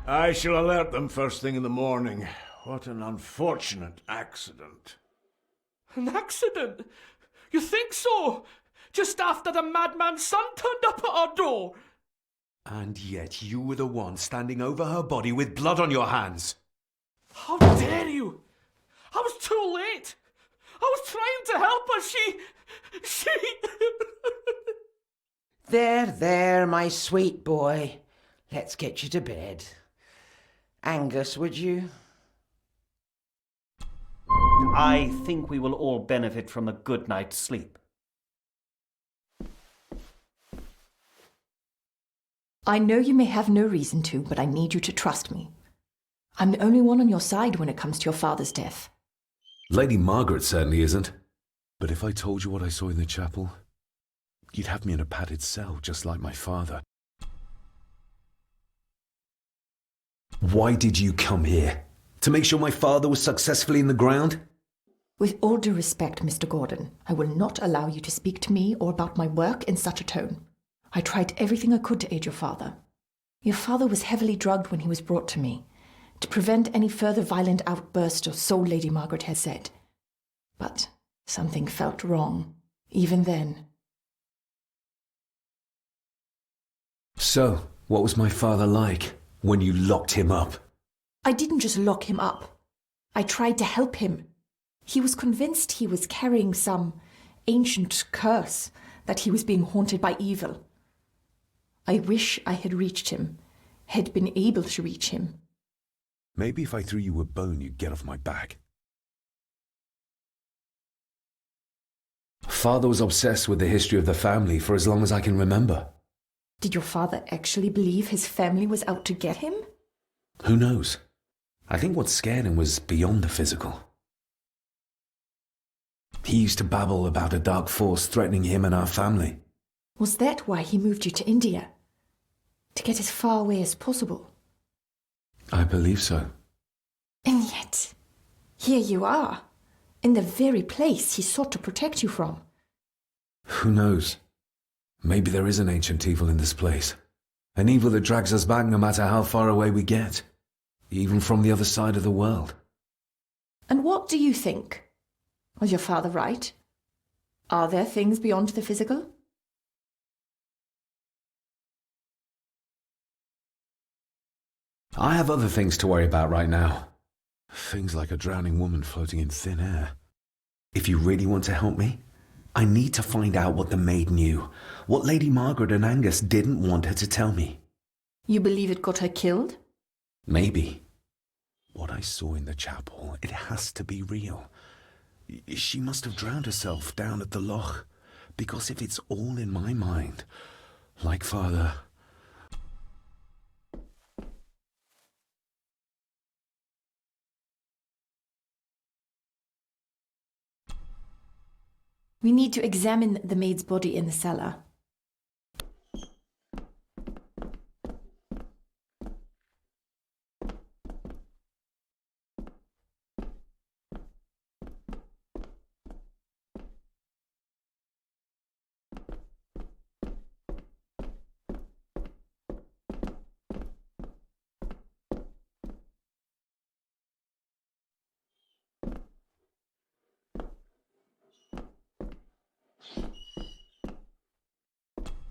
I shall alert them first thing in the morning. What an unfortunate accident. An accident? You think so? Just after the madman's son turned up at our door. And yet you were the one standing over her body with blood on your hands. How dare you? I was too late. I was trying to help her. She... There, my sweet boy. Let's get you to bed. Angus, would you? I think we will all benefit from a good night's sleep. I know you may have no reason to, but I need you to trust me. I'm the only one on your side when it comes to your father's death. Lady Margaret certainly isn't. But if I told you what I saw in the chapel, you'd have me in a padded cell, just like my father. Why did you come here? To make sure my father was successfully in the ground? With all due respect, Mr. Gordon, I will not allow you to speak to me or about my work in such a tone. I tried everything I could to aid your father. Your father was heavily drugged when he was brought to me, to prevent any further violent outburst, or so Lady Margaret has said. But something felt wrong, even then. So, what was my father like when you locked him up? I didn't just lock him up. I tried to help him. He was convinced he was carrying some ancient curse, that he was being haunted by evil. I wish I had reached him, had been able to reach him. Maybe if I threw you a bone, you'd get off my back. Father was obsessed with the history of the family for as long as I can remember. Did your father actually believe his family was out to get him? Who knows? I think what scared him was beyond the physical. He used to babble about a dark force threatening him and our family. Was that why he moved you to India? To get as far away as possible? I believe so. And yet, here you are, in the very place he sought to protect you from. Who knows? Maybe there is an ancient evil in this place. An evil that drags us back no matter how far away we get. Even from the other side of the world. And what do you think? Was your father right? Are there things beyond the physical? I have other things to worry about right now. Things like a drowning woman floating in thin air. If you really want to help me, I need to find out what the maid knew. What Lady Margaret and Angus didn't want her to tell me. You believe it got her killed? Maybe. What I saw in the chapel, it has to be real. She must have drowned herself down at the loch. Because if it's all in my mind, like Father... We need to examine the maid's body in the cellar.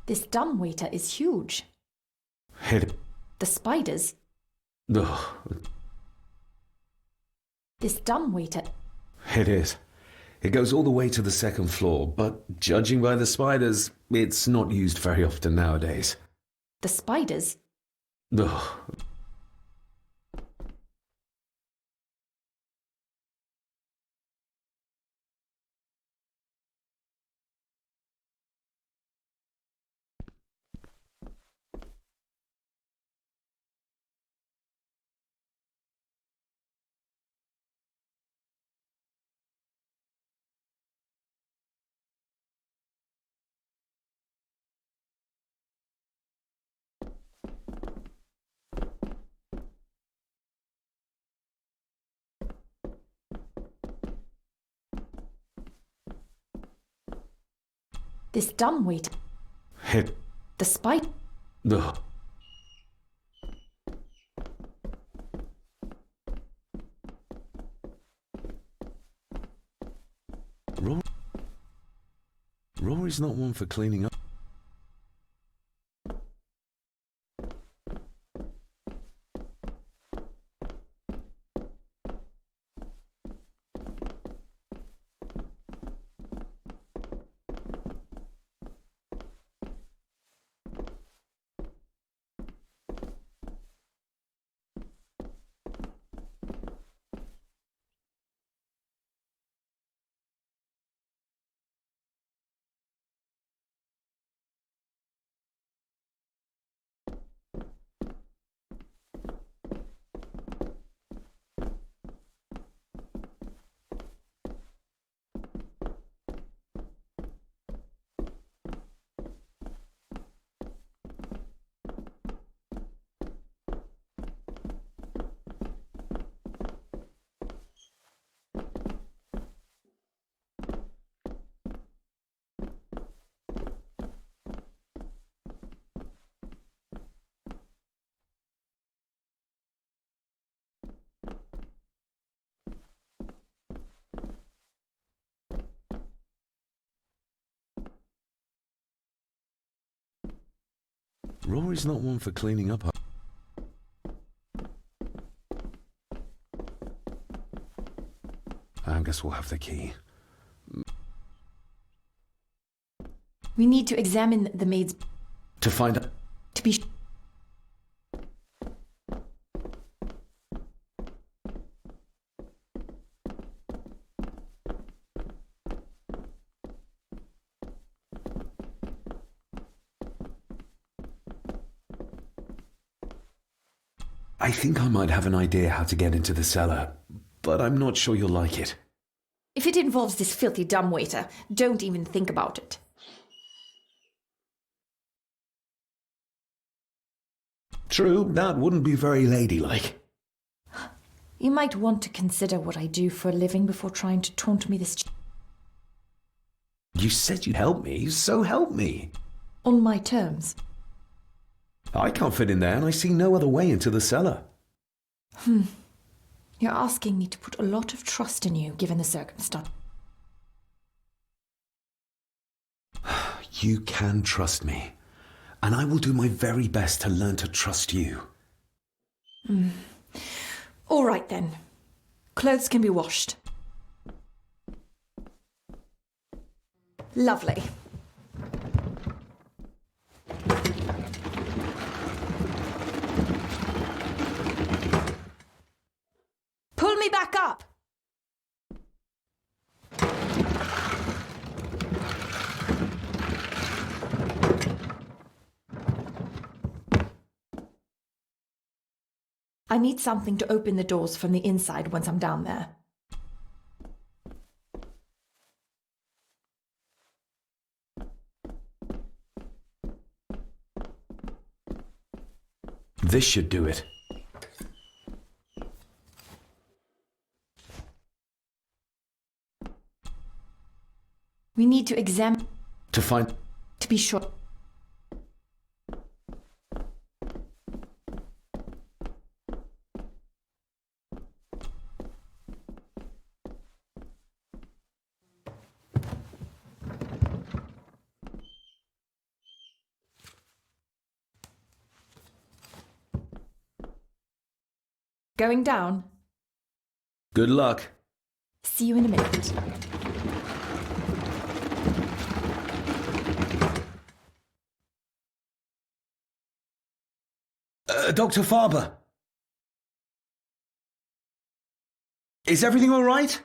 This dumbwaiter is huge. Hit. The spiders. Ugh. This dumbwaiter. It is. It goes all the way to the second floor, but judging by the spiders, it's not used very often nowadays. The spiders. Ugh. This dumbwaiter. Hit. The spite. Ugh. Rory's not one for cleaning up. Rory's not one for cleaning up. Angus will have the key. We need to examine the maid's... To find out... to be... I think I might have an idea how to get into the cellar, but I'm not sure you'll like it. If it involves this filthy dumbwaiter, don't even think about it. True, that wouldn't be very ladylike. You might want to consider what I do for a living before trying to taunt me this... You said you'd help me, so help me. on my terms. I can't fit in there, and I see no other way into the cellar. You're asking me to put a lot of trust in you, given the circumstance. You can trust me, and I will do my very best to learn to trust you. All right, then. Clothes can be washed. Lovely. Pull me back up! I need something to open the doors from the inside once I'm down there. This should do it. We need to examine To find... to be sure. Going down. Good luck. See you in a minute. Dr. Farber. Is everything all right?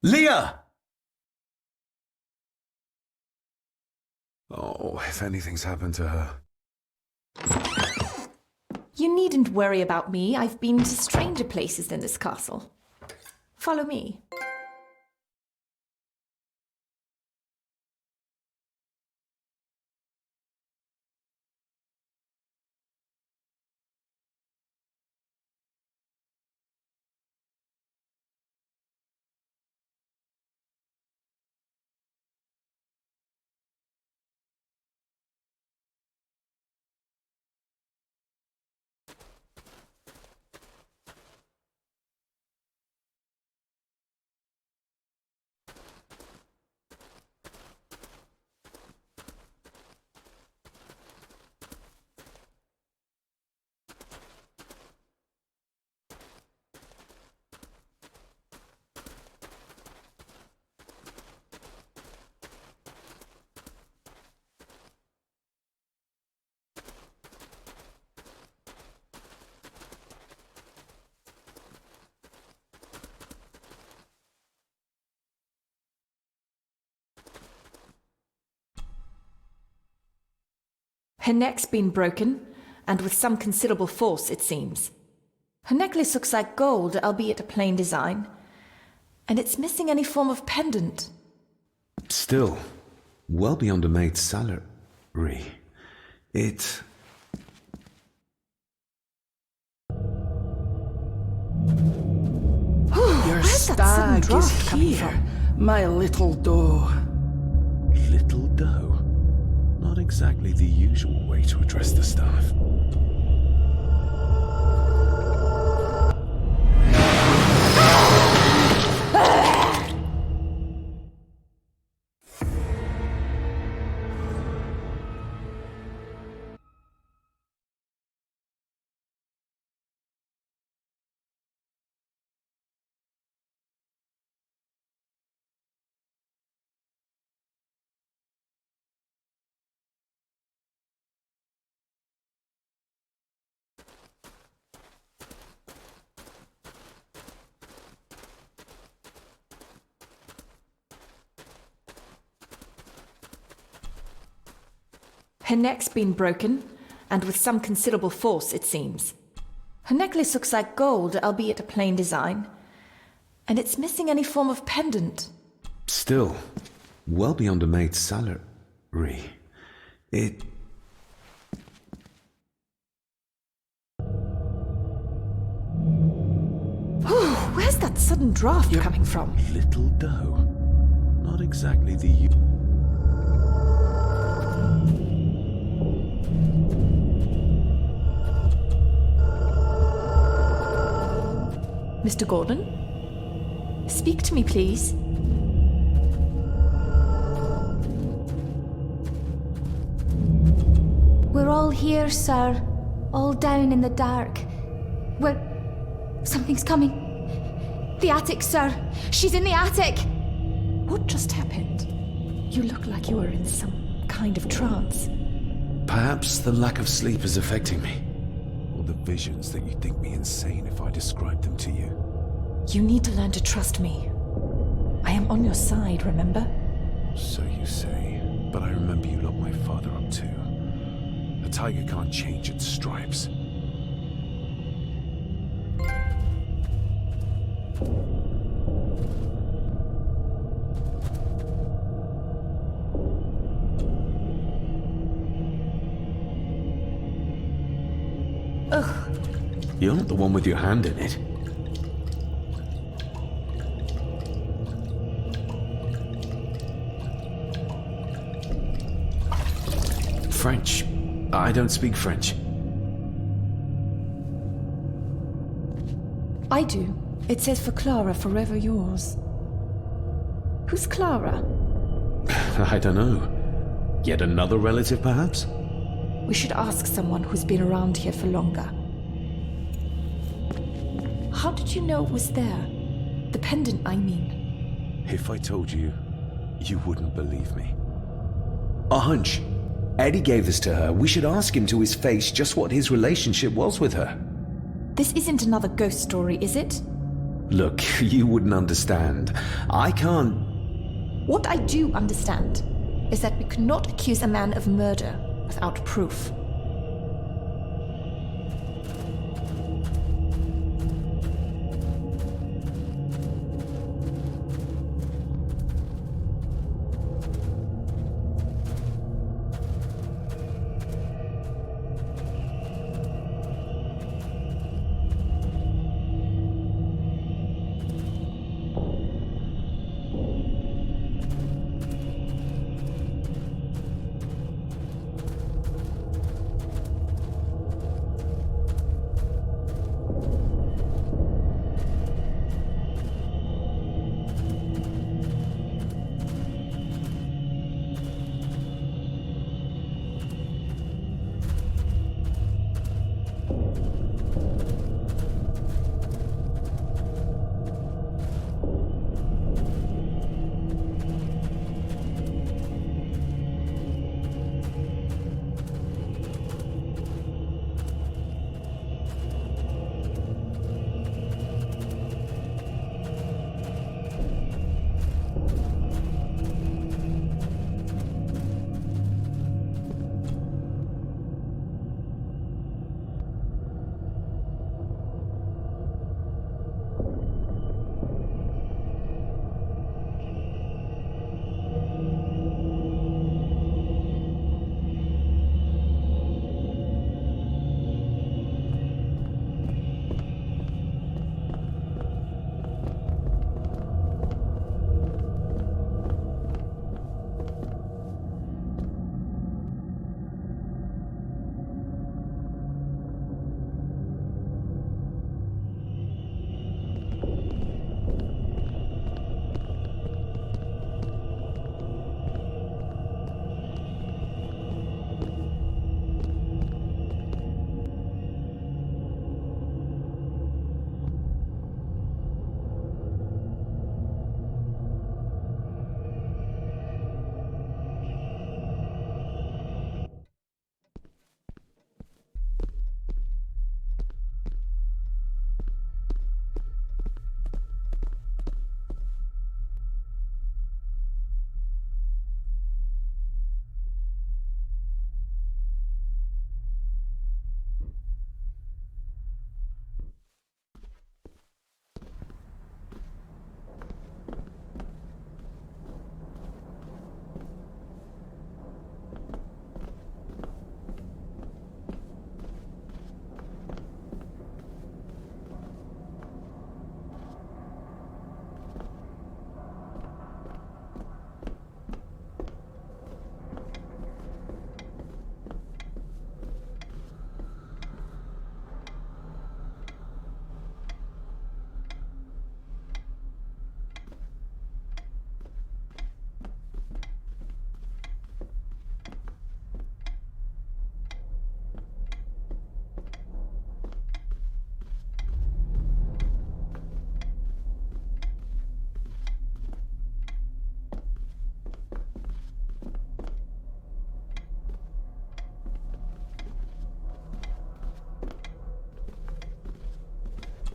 Leah! Oh, if anything's happened to her. You needn't worry about me. I've been to stranger places than this castle. Follow me. Her neck's been broken, and with some considerable force, it seems. Her necklace looks like gold, albeit a plain design, and it's missing any form of pendant. Still, well beyond a maid's salary. It... Your Where's that sudden stag draft is coming here, from? my little doe. Little doe. Not exactly the usual way to address the staff. Her neck's been broken, and with some considerable force, it seems. Her necklace looks like gold, albeit a plain design, and it's missing any form of pendant. Still, well beyond a maid's salary. It... Where's that sudden draft coming from? Little doe. Not exactly the Mr. Gordon? Speak to me, please. We're all here, sir. All down in the dark. Something's coming. The attic, sir. She's in the attic. What just happened? You look like you were in some kind of trance. Perhaps the lack of sleep is affecting me. Or the visions that you'd think me insane if I described them to you. You need to learn to trust me. I am on your side, remember? So you say, but I remember you locked my father up too. A tiger can't change its stripes. Ugh. You're not the one with your hand in it. French. I don't speak French. I do. It says for Clara, forever yours. Who's Clara? I don't know. Yet another relative, perhaps? We should ask someone who's been around here for longer. How did you know it was there? The pendant, I mean. If I told you, you wouldn't believe me. A hunch. Eddie gave this to her. We should ask him to his face just what his relationship was with her. This isn't another ghost story, is it? Look, you wouldn't understand. I can't... What I do understand is that we cannot accuse a man of murder without proof.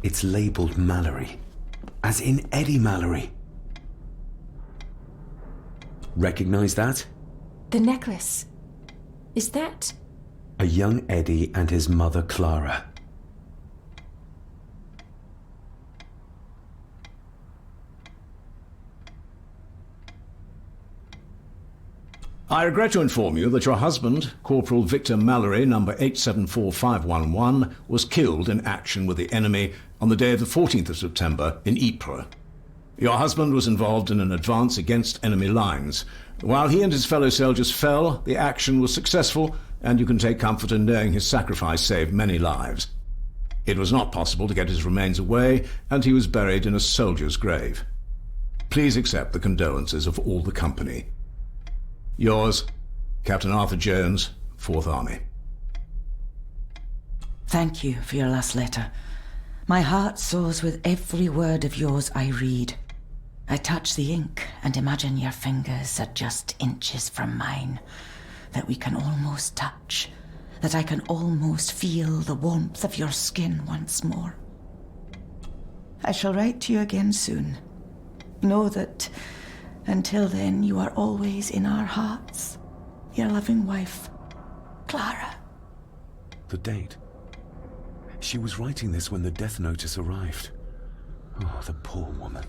It's labelled Mallory. As in Eddie Mallory. Recognise that? The necklace. Is that... A young Eddie and his mother Clara. I regret to inform you that your husband, Corporal Victor Mallory, number 874511, was killed in action with the enemy on the day of the 14th of September in Ypres. Your husband was involved in an advance against enemy lines. While he and his fellow soldiers fell, the action was successful, and you can take comfort in knowing his sacrifice saved many lives. It was not possible to get his remains away, and he was buried in a soldier's grave. Please accept the condolences of all the company. Yours, Captain Arthur Jones, 4th Army. Thank you for your last letter. My heart soars with every word of yours I read. I touch the ink and imagine your fingers are just inches from mine, that we can almost touch, that I can almost feel the warmth of your skin once more. I shall write to you again soon. Know that until then you are always in our hearts. Your loving wife, Clara. The date. She was writing this when the death notice arrived. Oh, the poor woman.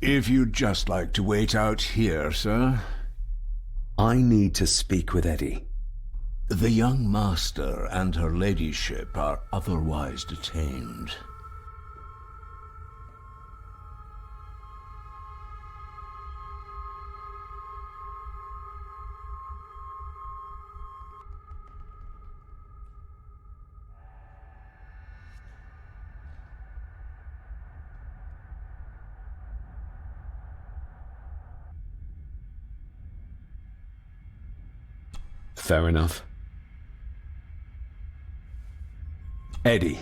If you'd just like to wait out here, sir. I need to speak with Eddie. The young master and her ladyship are otherwise detained. Fair enough. Eddie,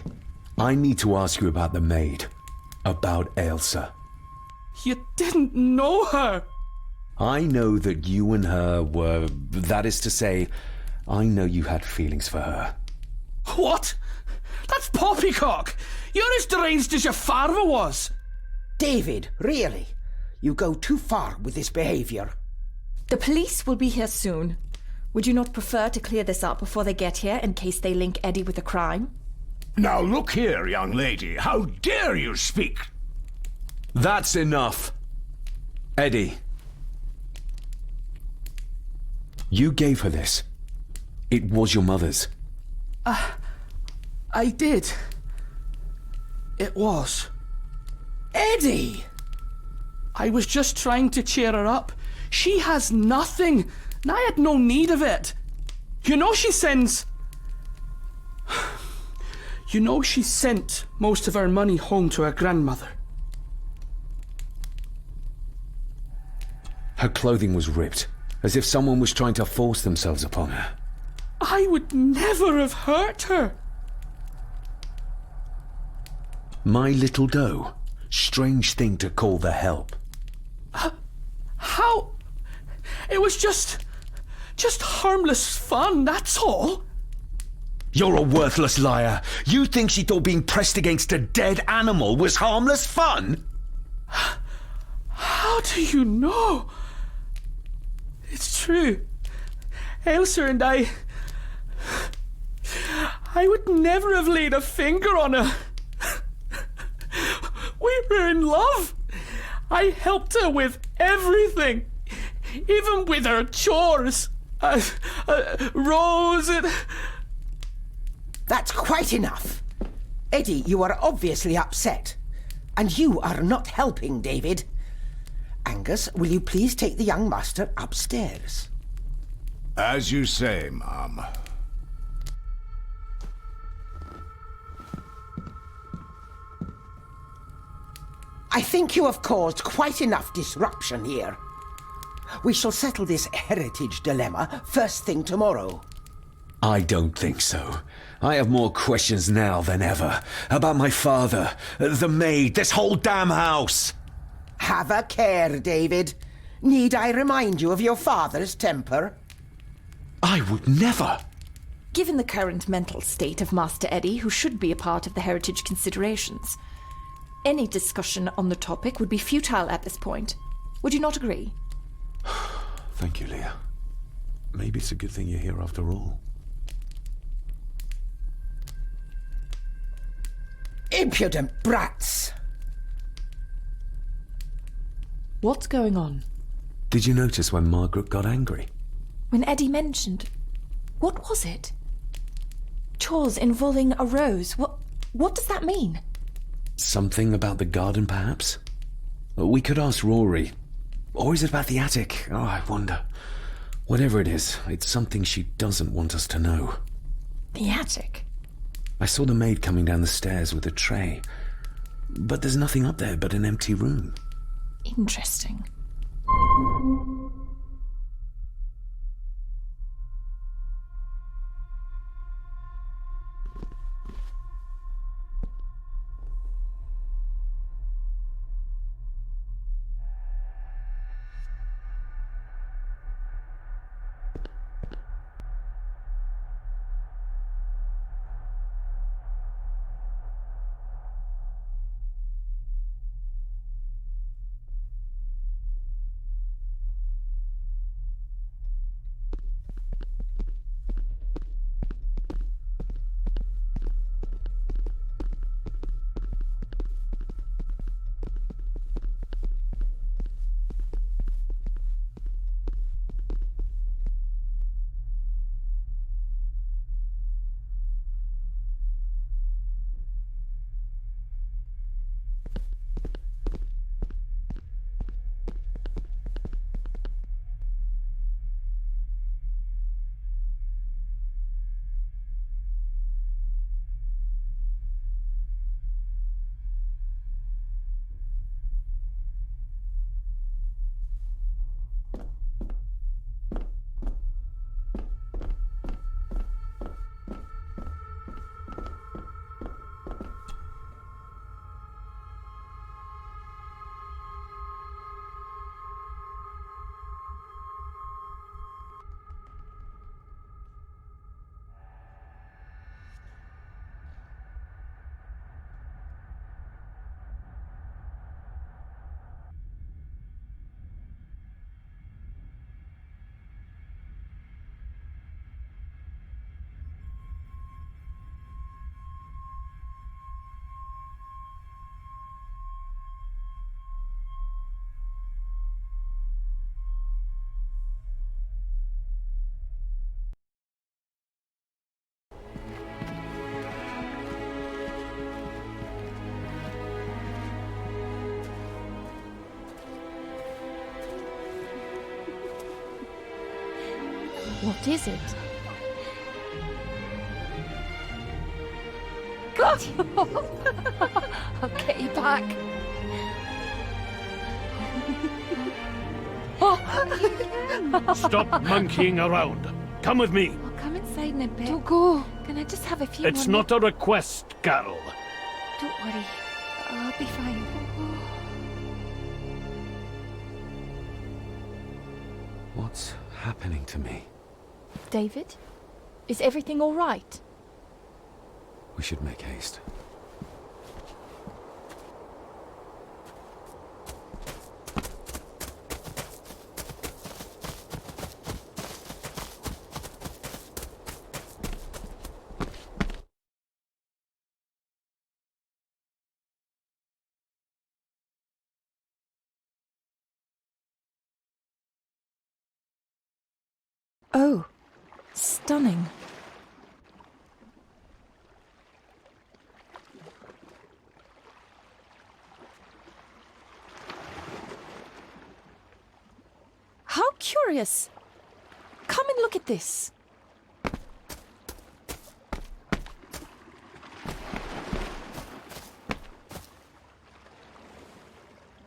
I need to ask you about the maid. About Ailsa. You didn't know her! I know that you and her were... That is to say, I know you had feelings for her. What? That's poppycock! You're as deranged as your father was! David, really? You go too far with this behaviour. The police will be here soon. Would you not prefer to clear this up before they get here in case they link Eddie with the crime? Now look here, young lady. How dare you speak? That's enough. Eddie. You gave her this. It was your mother's. I did. It was. Eddie! I was just trying to cheer her up. She has nothing, and I had no need of it. You know she sends most of her money home to her grandmother. Her clothing was ripped, as if someone was trying to force themselves upon her. I would never have hurt her. My little doe. Strange thing to call the help. It was just harmless fun, that's all. You're a worthless liar. You think she thought being pressed against a dead animal was harmless fun? How do you know? It's true. Elsa and I would never have laid a finger on her. We were in love. I helped her with everything, even with her chores. Rose and... That's quite enough. Eddie, you are obviously upset. And you are not helping, David. Angus, will you please take the young master upstairs? As you say, Mum. I think you have caused quite enough disruption here. We shall settle this heritage dilemma first thing tomorrow. I don't think so. I have more questions now than ever. About my father, the maid, this whole damn house. Have a care, David. Need I remind you of your father's temper? I would never. Given the current mental state of Master Eddie, who should be a part of the heritage considerations, any discussion on the topic would be futile at this point. Would you not agree? Thank you, Leah. Maybe it's a good thing you're here after all. Impudent brats! What's going on? Did you notice when Margaret got angry? When Eddie mentioned... What was it? Chores involving a rose. What does that mean? Something about the garden, perhaps? We could ask Rory. Or is it about the attic? Oh, I wonder. Whatever it is, it's something she doesn't want us to know. The attic? I saw the maid coming down the stairs with a tray. But there's nothing up there but an empty room. Interesting. What is it? I'll get you back. Stop monkeying around. Come with me. I'll come inside in a bit. Don't go. Can I just have a few It's more not a request, Carol. Don't worry. I'll be fine. What's happening to me? David? Is everything all right? We should make haste. Oh, stunning. How curious. Come and look at this.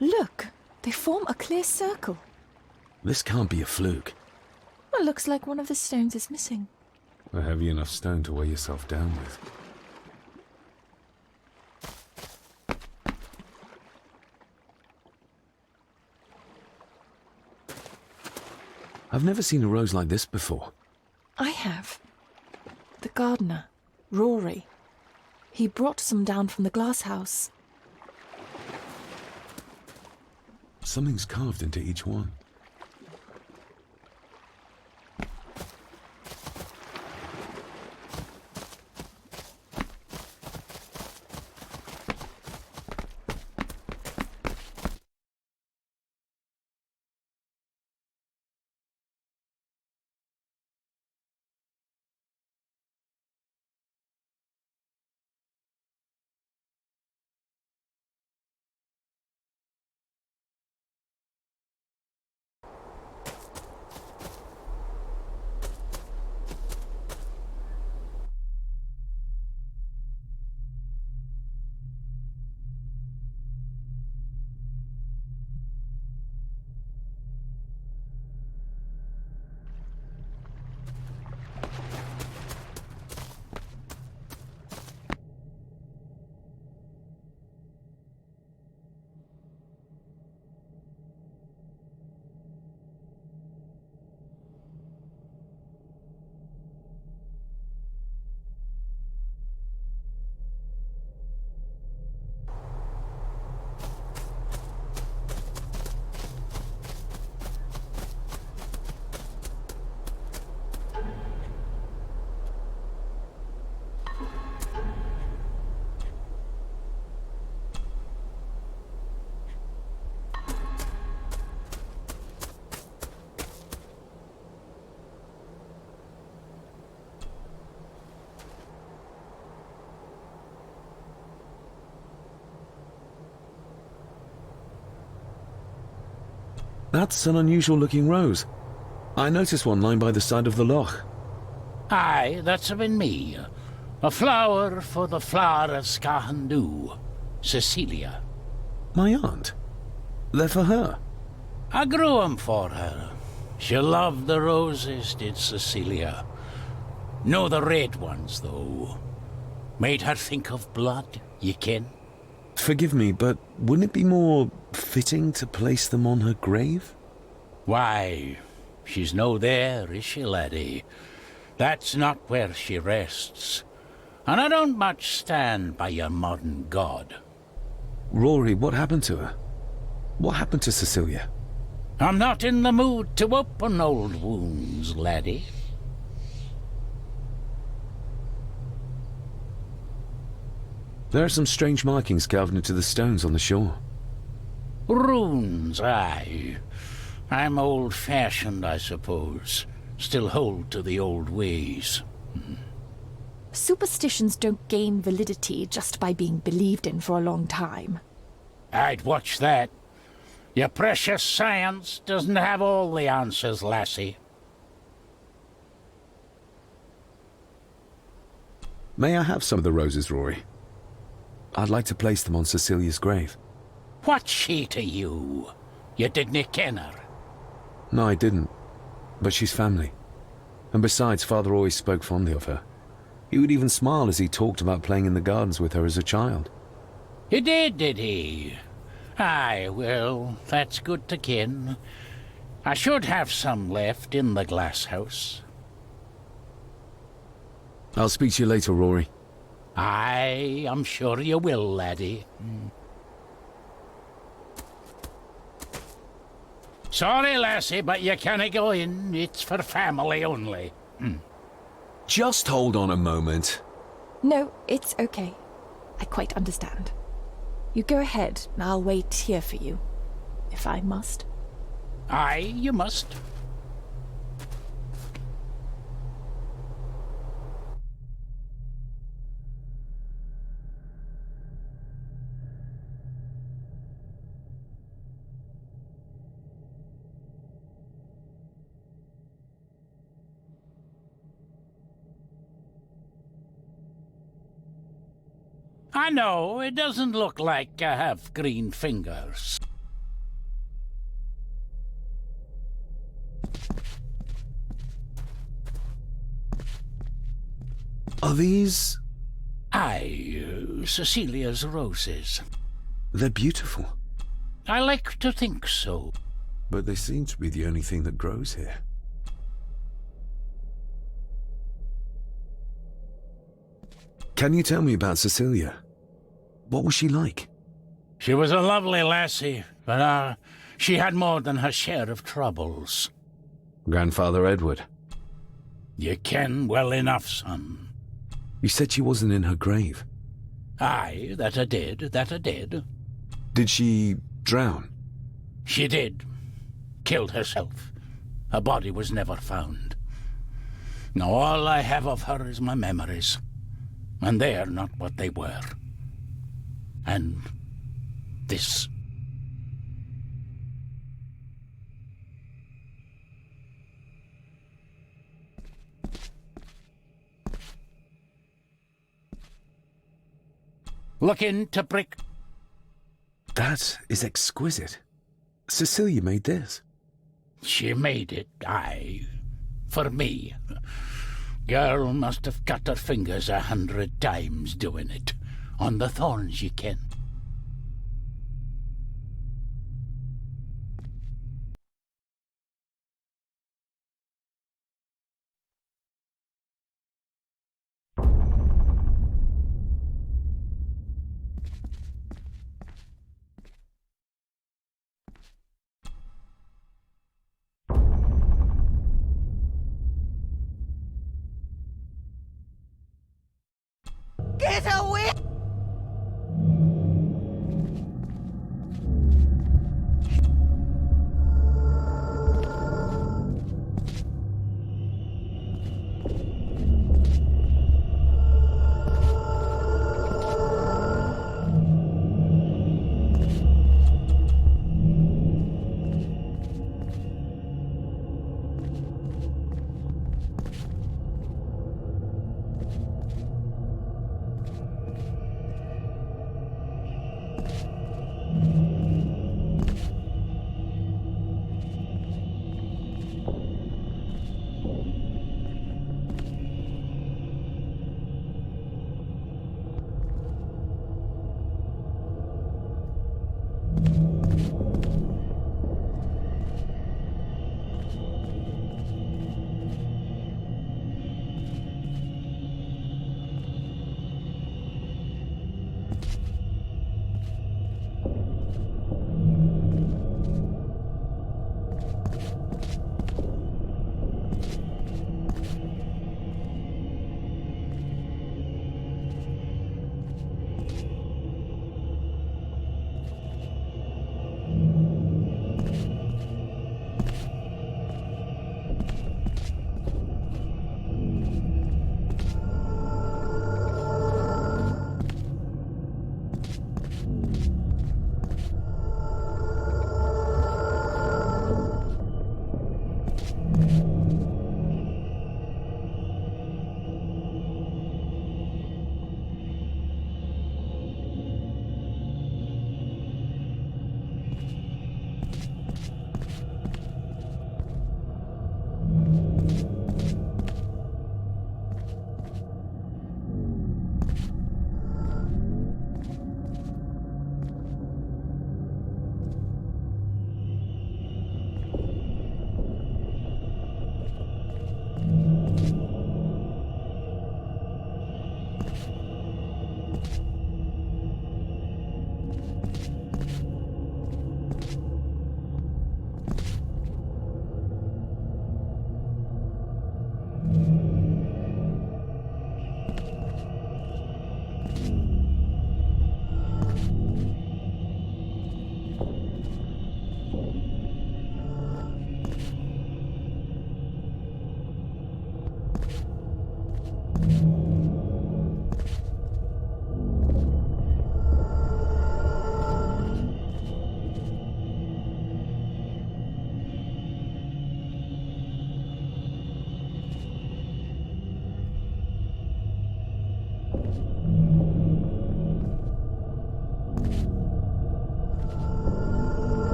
Look, they form a clear circle. This can't be a fluke. Well, looks like one of the stones is missing. A heavy enough stone to weigh yourself down with. I've never seen a rose like this before. I have. The gardener, Rory. He brought some down from the glass house. Something's carved into each one. That's an unusual looking rose. I noticed one lying by the side of the loch. Aye, that's been me. A flower for the flower of Scahandu, Cecilia. My aunt? They're for her? I grew 'em for her. She loved the roses, did Cecilia. No the red ones, though. Made her think of blood, ye ken. Forgive me, but wouldn't it be more fitting to place them on her grave? Why, she's no there, is she, laddie? That's not where she rests. And I don't much stand by your modern god. Rory, what happened to her? What happened to Cecilia? I'm not in the mood to open old wounds, laddie. There are some strange markings carved into the stones on the shore. Runes, aye. I'm old-fashioned, I suppose. Still hold to the old ways. Superstitions don't gain validity just by being believed in for a long time. I'd watch that. Your precious science doesn't have all the answers, lassie. May I have some of the roses, Rory? I'd like to place them on Cecilia's grave. What's she to you? You didn't ken her. No, I didn't. But she's family. And besides, Father always spoke fondly of her. He would even smile as he talked about playing in the gardens with her as a child. He did he? Aye, well, that's good to ken. I should have some left in the glass house. I'll speak to you later, Rory. Aye, I'm sure you will, laddie. Sorry, lassie, but you can't go in. It's for family only. Just hold on a moment. No, it's okay. I quite understand. You go ahead, and I'll wait here for you, if I must. Aye, you must. I know, it doesn't look like I have green fingers. Are these... Aye, Cecilia's roses. They're beautiful. I like to think so. But they seem to be the only thing that grows here. Can you tell me about Cecilia? What was she like? She was a lovely lassie, but she had more than her share of troubles. Grandfather Edward. You ken well enough, son. You said she wasn't in her grave. Aye, that I did. Did she drown? She did. Killed herself. Her body was never found. Now all I have of her is my memories. And they are not what they were. And this. Look into brick. That is exquisite. Cecilia made this. She made it, aye. For me. Girl must have cut her fingers 100 times doing it. On the thorns, ye ken. Get away!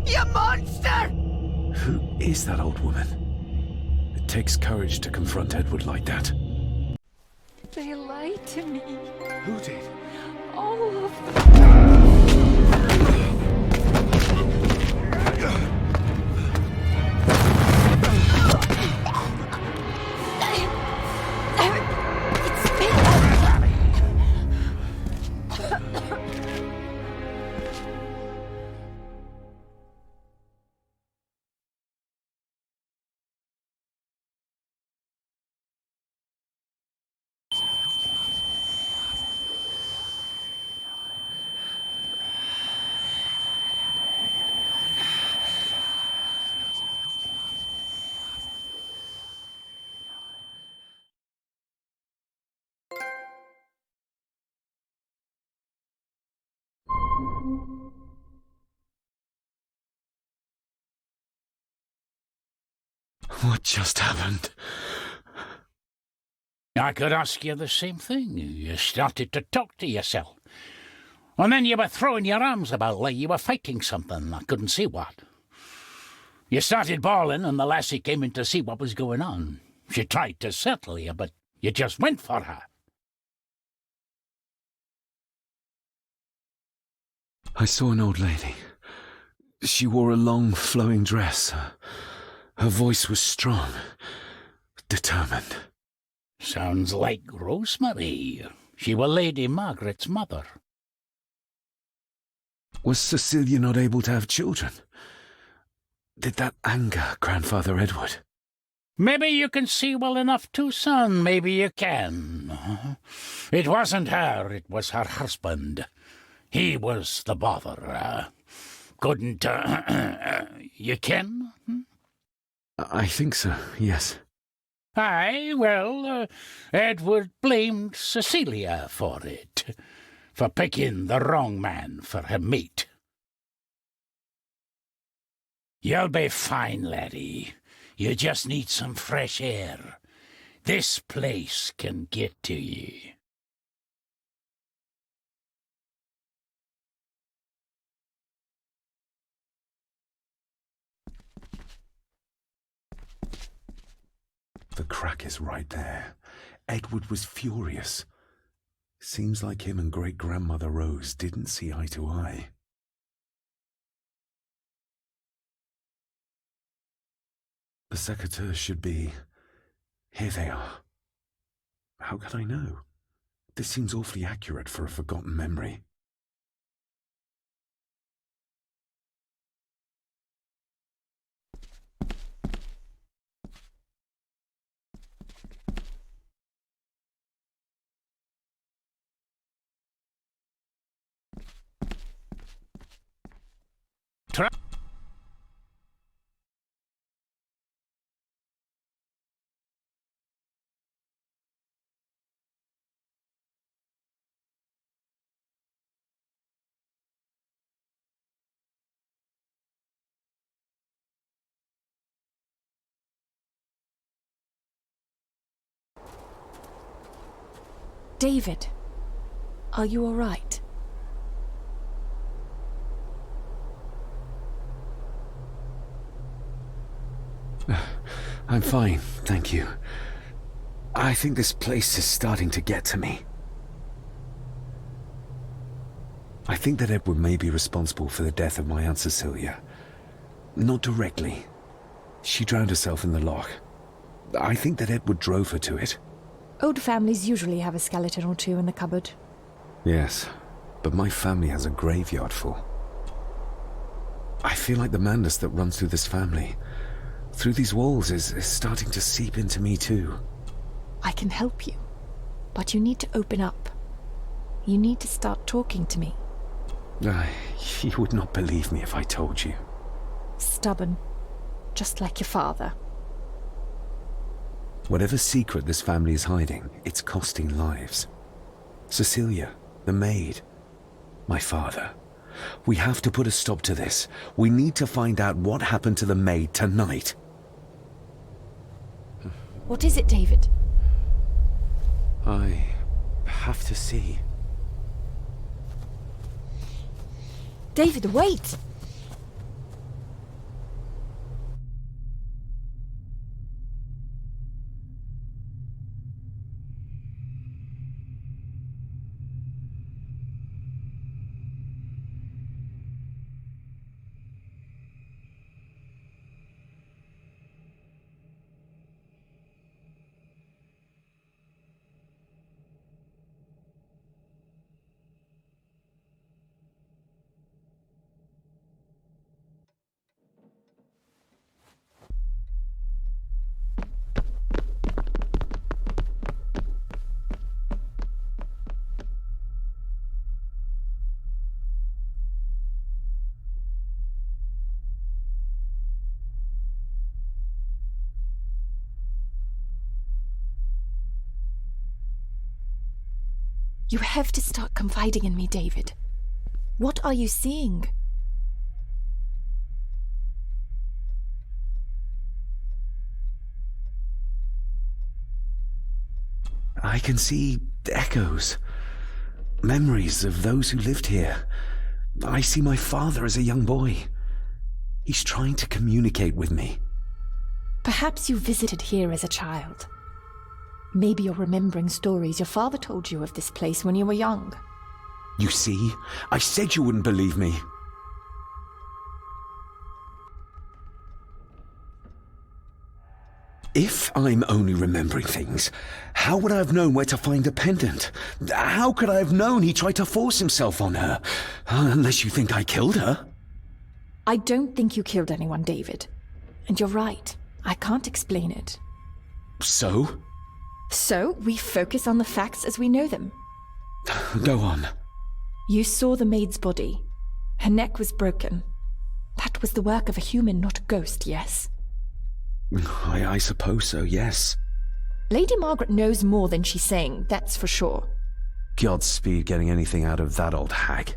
You monster! Who is that old woman? It takes courage to confront Edward like that. They lied to me. Who did? All of them. It's me. What just happened? I could ask you the same thing. You started to talk to yourself. And then you were throwing your arms about like you were fighting something. I couldn't see what. You started bawling and the lassie came in to see what was going on. She tried to settle you, but you just went for her. I saw an old lady. She wore a long, flowing dress. Her voice was strong, determined. Sounds like Rosemary. She was Lady Margaret's mother. Was Cecilia not able to have children? Did that anger Grandfather Edward? Maybe you can see well enough too, son. Maybe you can. It wasn't her, it was her husband. He was the bother. Couldn't, you ken? I think so, yes. Aye, well, Edward blamed Cecilia for it, for picking the wrong man for her mate. You'll be fine, laddie. You just need some fresh air. This place can get to ye. The crack is right there. Edward was furious. Seems like him and great-grandmother Rose didn't see eye to eye. The secateurs should be... Here they are. How could I know? This seems awfully accurate for a forgotten memory. David, are you all right? I'm fine, thank you. I think this place is starting to get to me. I think that Edward may be responsible for the death of my Aunt Cecilia. Not directly. She drowned herself in the loch. I think that Edward drove her to it. Old families usually have a skeleton or two in the cupboard. Yes, but my family has a graveyard full. I feel like the madness that runs through this family, through these walls, is starting to seep into me too. I can help you, but you need to open up. You need to start talking to me. You would not believe me if I told you. Stubborn, just like your father. Whatever secret this family is hiding, it's costing lives. Cecilia, the maid, my father. We have to put a stop to this. We need to find out what happened to the maid tonight. What is it, David? I have to see. David, wait! You have to start confiding in me, David. What are you seeing? I can see echoes, memories of those who lived here. I see my father as a young boy. He's trying to communicate with me. Perhaps you visited here as a child. Maybe you're remembering stories your father told you of this place when you were young. You see? I said you wouldn't believe me. If I'm only remembering things, how would I have known where to find a pendant? How could I have known he tried to force himself on her? Unless you think I killed her. I don't think you killed anyone, David. And you're right. I can't explain it. So? So, we focus on the facts as we know them. Go on. You saw the maid's body. Her neck was broken. That was the work of a human, not a ghost, yes? I suppose so, yes. Lady Margaret knows more than she's saying, that's for sure. Godspeed getting anything out of that old hag.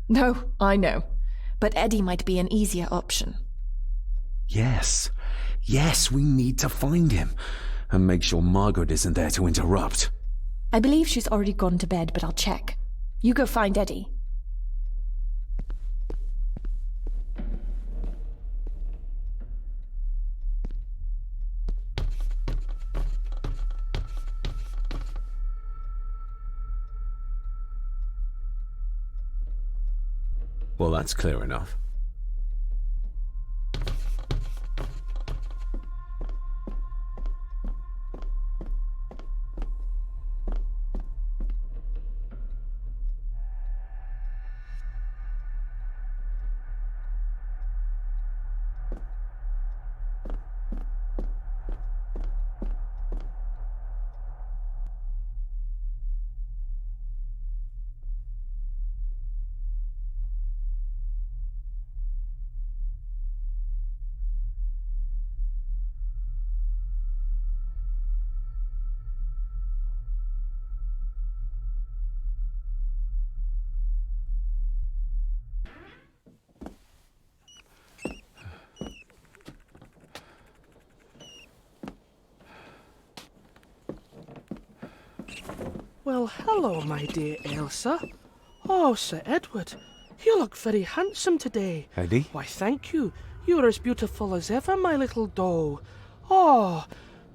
No, I know. But Eddie might be an easier option. Yes. Yes, we need to find him. And make sure Margaret isn't there to interrupt. I believe she's already gone to bed, but I'll check. You go find Eddie. Well, that's clear enough. Well, hello, my dear Elsa. Oh, Sir Edward, you look very handsome today. Eddie? Why, thank you. You're as beautiful as ever, my little doll. Oh,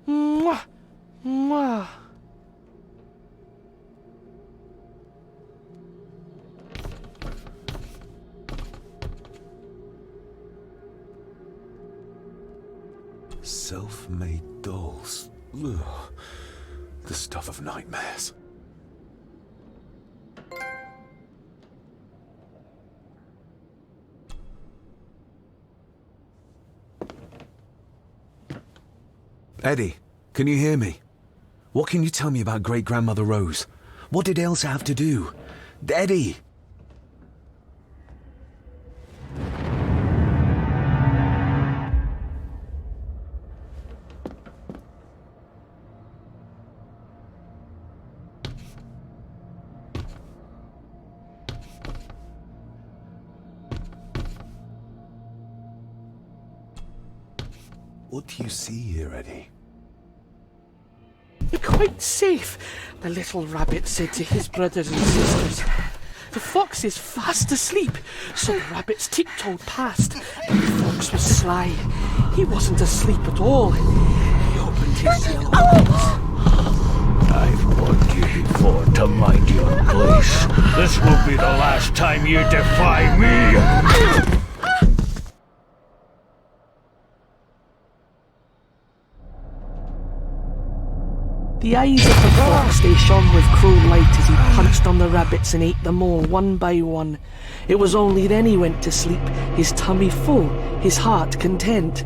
mwah, mwah. Self-made dolls. Ugh. The stuff of nightmares. Eddie, can you hear me? What can you tell me about Great-Grandmother Rose? What did Elsa have to do? Eddie! What do you see here, Eddie? You're quite safe, the little rabbit said to his brothers and sisters. The fox is fast asleep, so the rabbits tiptoed past, and the fox was sly. He wasn't asleep at all. He opened his yellow eyes. I've warned you before to mind your place. This will be the last time you defy me! The eyes of the fox, they shone with cruel light as he punched on the rabbits and ate them all one by one. It was only then he went to sleep, his tummy full, his heart content.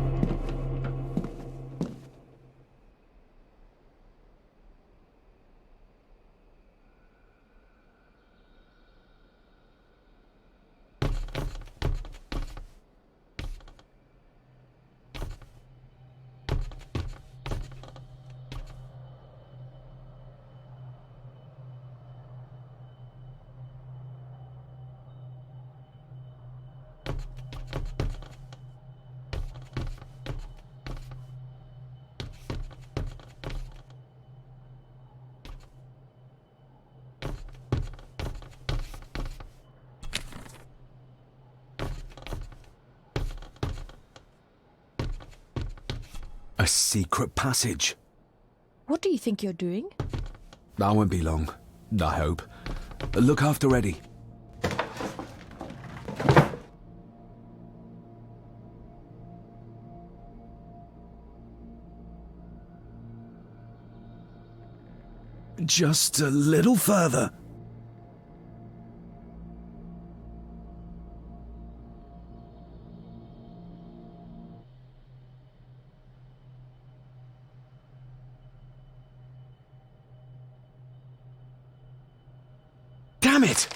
A secret passage. What do you think you're doing? That won't be long, I hope. Look after Eddie. Just a little further. Damn it!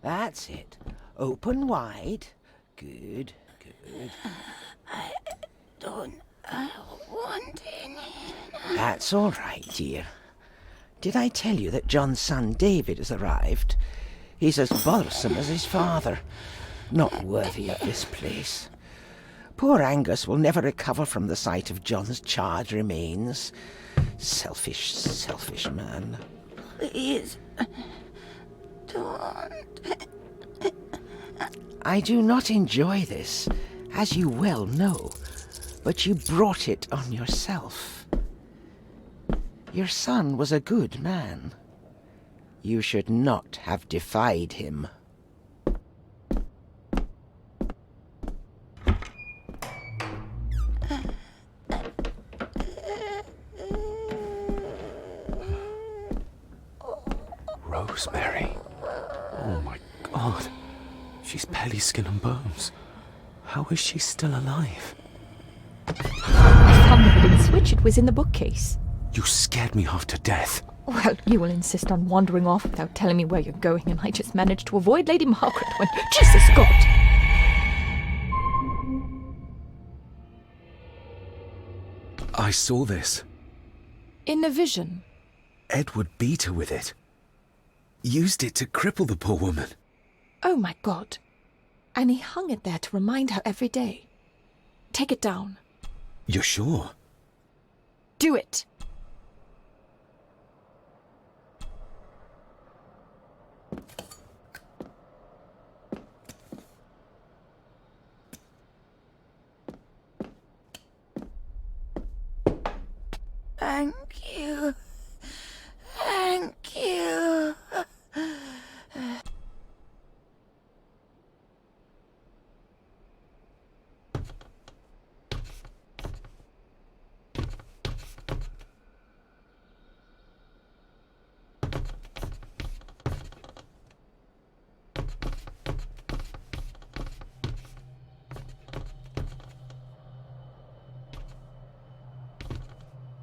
That's it. Open wide. Good, good. I don't want any. That's all right, dear. Did I tell you that John's son David has arrived? He's as bothersome as his father. Not worthy of this place. Poor Angus will never recover from the sight of John's charred remains. Selfish, selfish man. Please, don't. I do not enjoy this, as you well know, but you brought it on yourself. Your son was a good man. You should not have defied him. Rosemary. Oh my God. She's barely skin and bones. How is she still alive? I found the hidden switch. It was in the bookcase. You scared me half to death. Well, you will insist on wandering off without telling me where you're going, and I just managed to avoid Lady Margaret when... Jesus, God! I saw this. In a vision. Edward beat her with it. Used it to cripple the poor woman. Oh my God. And he hung it there to remind her every day. Take it down. You're sure? Do it. Thank you. Thank you.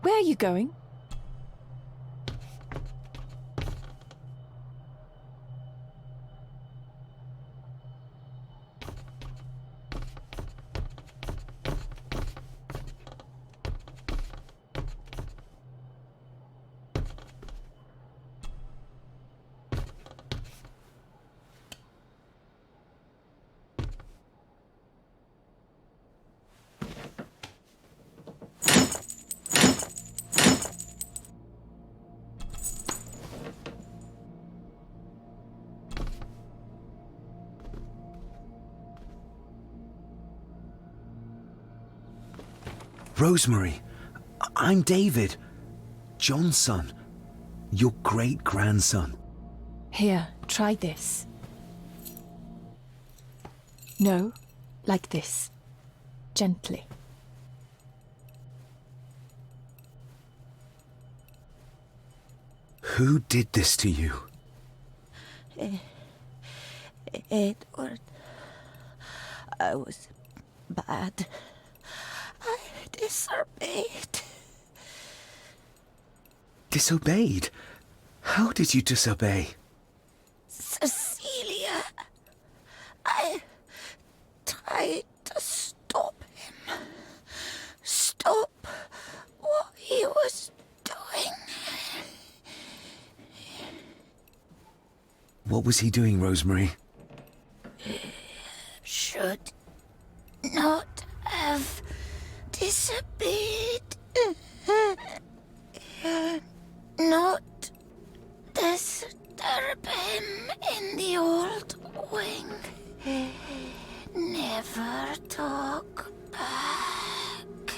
Where are you going? Rosemary, I'm David. John's son. Your great-grandson. Here, try this. No, like this. Gently. Who did this to you? Edward. I was bad. I disobeyed. Disobeyed? How did you disobey? Cecilia. I tried to stop him. Stop what he was doing. What was he doing, Rosemary? Should not have disappeared. Not disturb him in the old wing. Never talk back.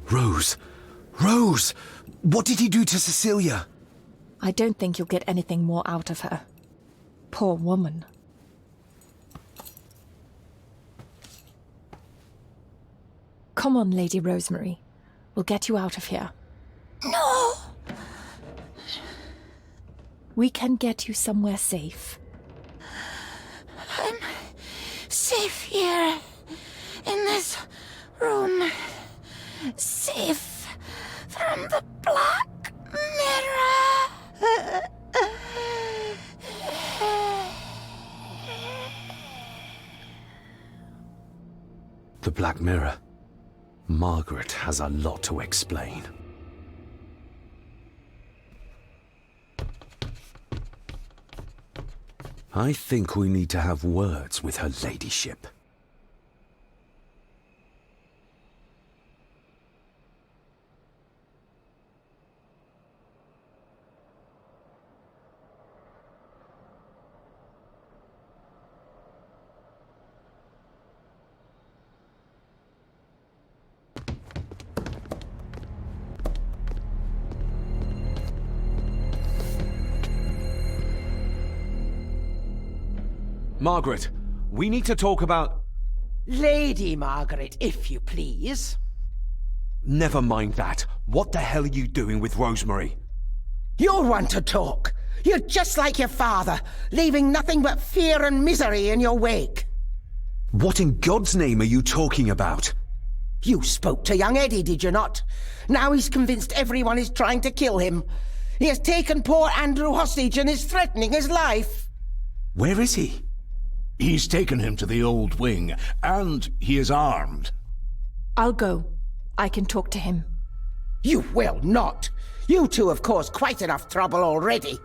Rose! Rose! What did he do to Cecilia? I don't think you'll get anything more out of her. Poor woman. Come on, Lady Rosemary. We'll get you out of here. No! We can get you somewhere safe. I'm safe here, in this room. Safe from the Black Mirror. The Black Mirror. Margaret has a lot to explain. I think we need to have words with her ladyship. Margaret, we need to talk about... Lady Margaret, if you please. Never mind that. What the hell are you doing with Rosemary? You're one to talk. You're just like your father, leaving nothing but fear and misery in your wake. What in God's name are you talking about? You spoke to young Eddie, did you not? Now he's convinced everyone is trying to kill him. He has taken poor Andrew hostage and is threatening his life. Where is he? He's taken him to the old wing, and he is armed. I'll go. I can talk to him. You will not. You two have caused quite enough trouble already.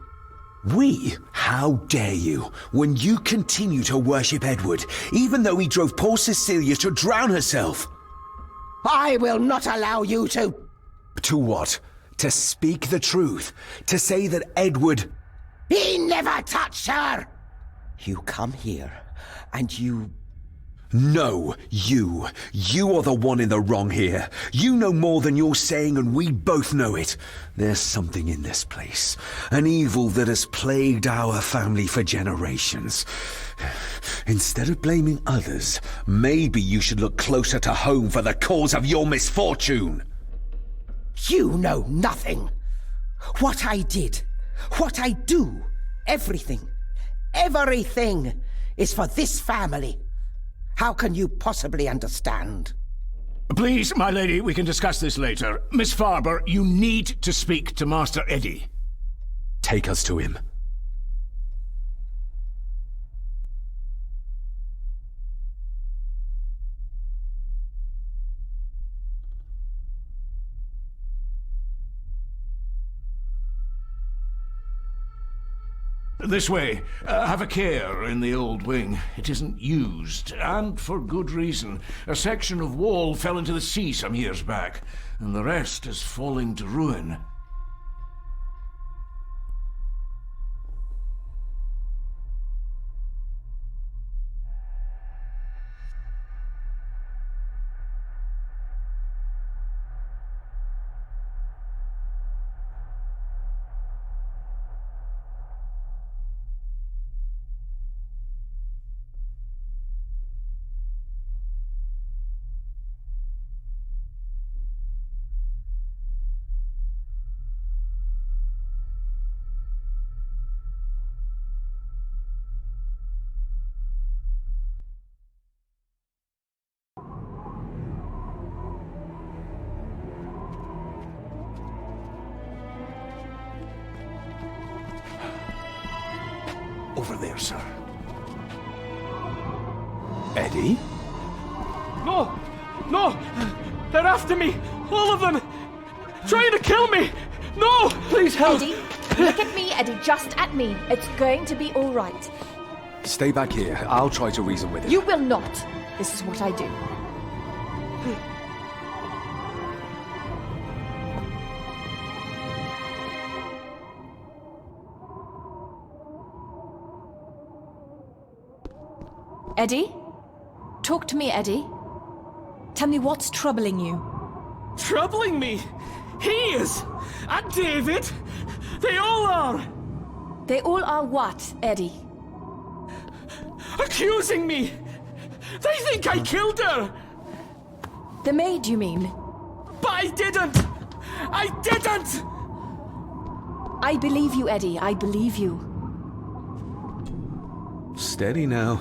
We? How dare you, when you continue to worship Edward, even though he drove poor Cecilia to drown herself? I will not allow you to... To what? To speak the truth? To say that Edward... He never touched her! You come here, and you... No, you. You are the one in the wrong here. You know more than you're saying, and we both know it. There's something in this place. An evil that has plagued our family for generations. Instead of blaming others, maybe you should look closer to home for the cause of your misfortune. You know nothing. What I did, what I do, everything is for this family. How can you possibly understand? Please, my lady, we can discuss this later. Miss Farber, you need to speak to Master Eddie. Take us to him. This way. Have a care in the old wing. It isn't used, and for good reason. A section of wall fell into the sea some years back, and the rest is falling to ruin. Over there, sir. Eddie? No! No! They're after me! All of them! Trying to kill me! No! Please help! Eddie, look at me, Eddie, just at me. It's going to be all right. Stay back here. I'll try to reason with him. You will not. This is what I do. Eddie? Talk to me, Eddie. Tell me what's troubling you. Troubling me? He is! And David! They all are! They all are what, Eddie? Accusing me! They think I killed her! The maid, you mean? But I didn't! I didn't! I believe you, Eddie. I believe you. Steady now.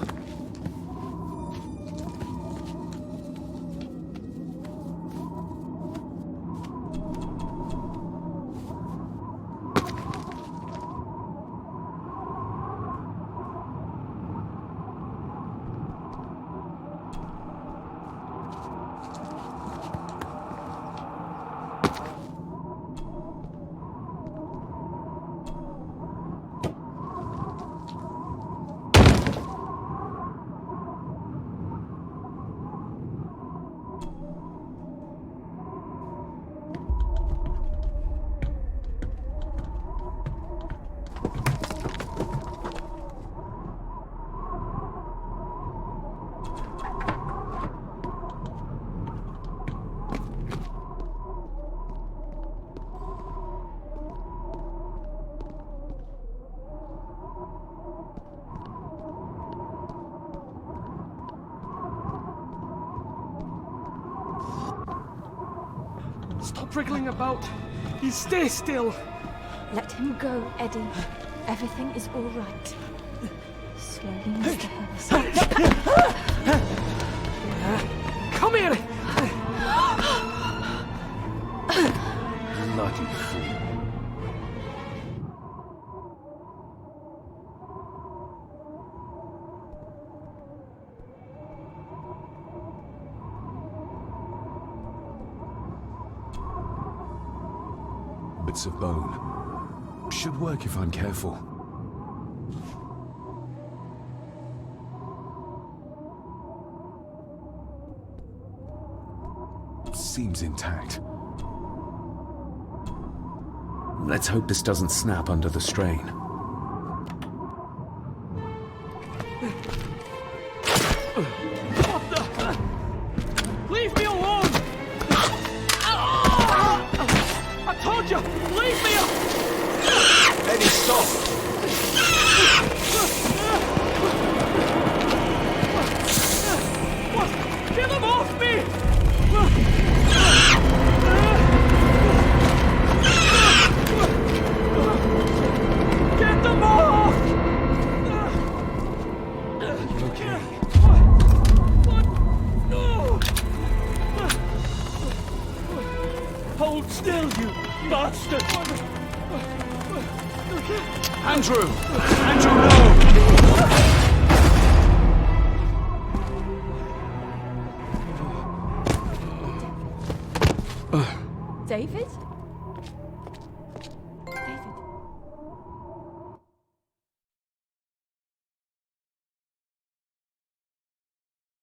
Stop wriggling about. You stay still. Let him go, Eddie. Everything is all right. Slowly, Mr. Harrison. Come here! Bloody fool. Bits of bone. Should work if I'm careful. Seems intact. Let's hope this doesn't snap under the strain. Leave me alone! I told you! Leave me alone! Eddie, stop! What? Get them off me! Get them off! You okay? What? No! Hold still, you bastard! Andrew! Andrew, no! David?